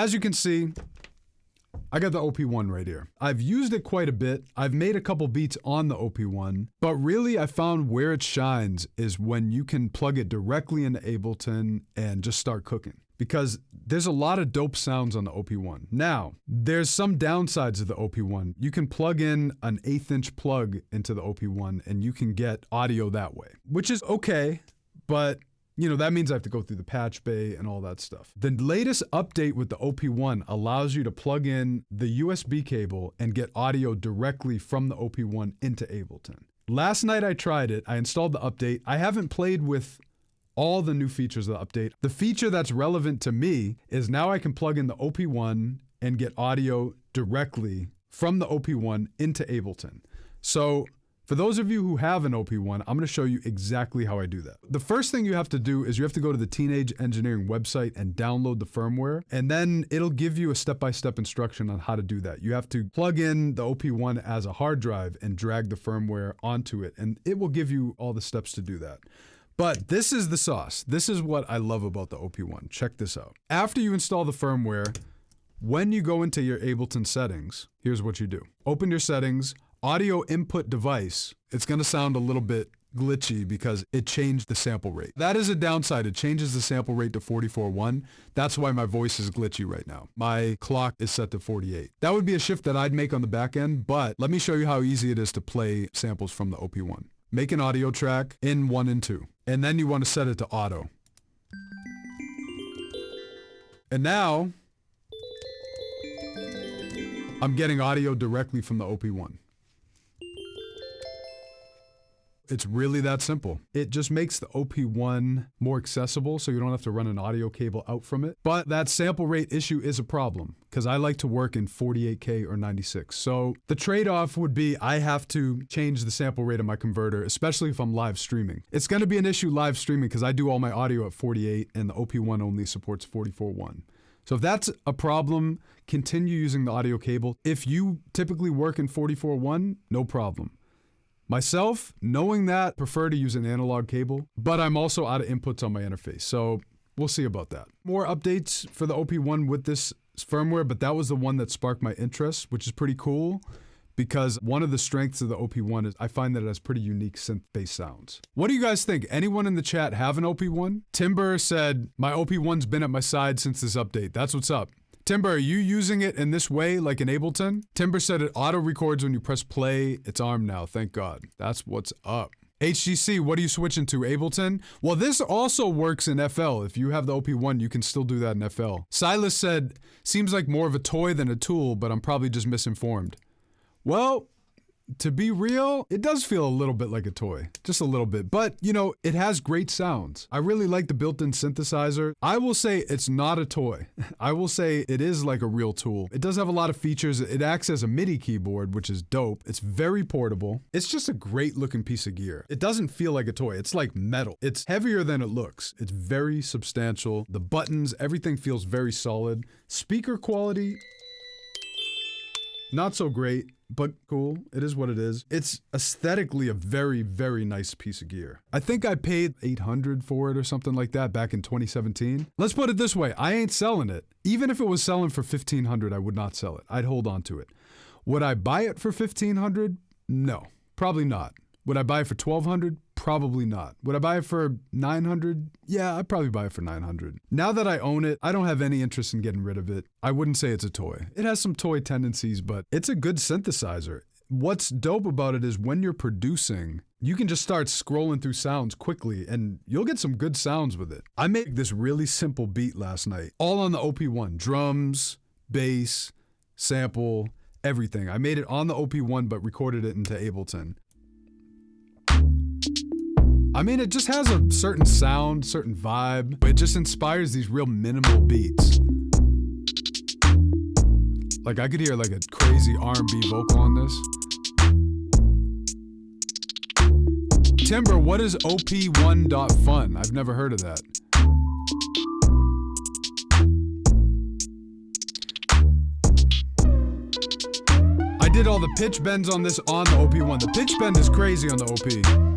as you can see, I got the OP-1 right here. I've used it quite a bit. I've made a couple beats on the OP-1, but really I found where it shines is when you can plug it directly into Ableton and just start cooking. Because there's a lot of dope sounds on the OP-1. Now, there's some downsides of the OP-1. You can plug in an 1/8" plug into the OP-1 and you can get audio that way, which is okay, but you know, that means I have to go through the patch bay and all that stuff. The latest update with the OP-1 allows you to plug in the USB cable and get audio directly from the OP-1 into Ableton. Last night I tried it, I installed the update. I haven't played with all the new features of the update. The feature that's relevant to me is now I can plug in the OP-1 and get audio directly from the OP-1 into Ableton. So for those of you who have an OP-1, I'm gonna show you exactly how I do that. The first thing you have to do is you have to go to the Teenage Engineering website and download the firmware, and then it'll give you a step-by-step instruction on how to do that. You have to plug in the OP-1 as a hard drive and drag the firmware onto it, and it will give you all the steps to do that. But this is the sauce. This is what I love about the OP-1. Check this out. After you install the firmware, when you go into your Ableton settings, here's what you do. Open your settings, audio input device. It's gonna sound a little bit glitchy because it changed the sample rate. That is a downside. It changes the sample rate to 44.1. That's why my voice is glitchy right now. My clock is set to 48. That would be a shift that I'd make on the back end, but let me show you how easy it is to play samples from the OP-1. Make an audio track in 1 and 2, and then you want to set it to auto. And now, I'm getting audio directly from the OP-1. It's really that simple. It just makes the OP-1 more accessible so you don't have to run an audio cable out from it. But that sample rate issue is a problem because I like to work in 48K or 96. So the trade-off would be I have to change the sample rate of my converter, especially if I'm live streaming. It's gonna be an issue live streaming because I do all my audio at 48 and the OP-1 only supports 44.1. So if that's a problem, continue using the audio cable. If you typically work in 44.1, no problem. Myself, knowing that, prefer to use an analog cable, but I'm also out of inputs on my interface, so we'll see about that. More updates for the OP-1 with this firmware, but that was the one that sparked my interest, which is pretty cool because one of the strengths of the OP-1 is I find that it has pretty unique synth-based sounds. What do you guys think? Anyone in the chat have an OP-1? Timber said, my OP-1's been at my side since this update. That's what's up. Timber, are you using it in this way, like in Ableton? Timber said it auto-records when you press play. It's armed now, thank God. That's what's up. HGC, what are you switching to, Ableton? Well, this also works in FL. If you have the OP-1, you can still do that in FL. Silas said, seems like more of a toy than a tool, but I'm probably just misinformed. Well, to be real, it does feel a little bit like a toy, just a little bit, but you know, it has great sounds. I really like the built-in synthesizer. I will say it's not a toy. I will say it is like a real tool. It does have a lot of features. It acts as a MIDI keyboard, which is dope. It's very portable. It's just a great looking piece of gear. It doesn't feel like a toy. It's like metal. It's heavier than it looks. It's very substantial. The buttons, everything feels very solid. Speaker quality, not so great, but cool. It is what it is. It's aesthetically a very, very nice piece of gear. I think I paid $800 for it or something like that back in 2017. Let's put it this way, I ain't selling it. Even if it was selling for $1,500, I would not sell it. I'd hold on to it. Would I buy it for $1,500? No, probably not. Would I buy it for $1,200? Probably not. Would I buy it for $900? Yeah, I'd probably buy it for $900. Now that I own it, I don't have any interest in getting rid of it. I wouldn't say it's a toy. It has some toy tendencies, but it's a good synthesizer. What's dope about it is when you're producing, you can just start scrolling through sounds quickly and you'll get some good sounds with it. I made this really simple beat last night, all on the OP-1. Drums, bass, sample, everything. I made it on the OP-1 but recorded it into Ableton. I mean, it just has a certain sound, certain vibe. It just inspires these real minimal beats. Like I could hear like a crazy R&B vocal on this. Timber, what is OP-1.fun? I've never heard of that. I did all the pitch bends on this on the OP-1. The pitch bend is crazy on the OP.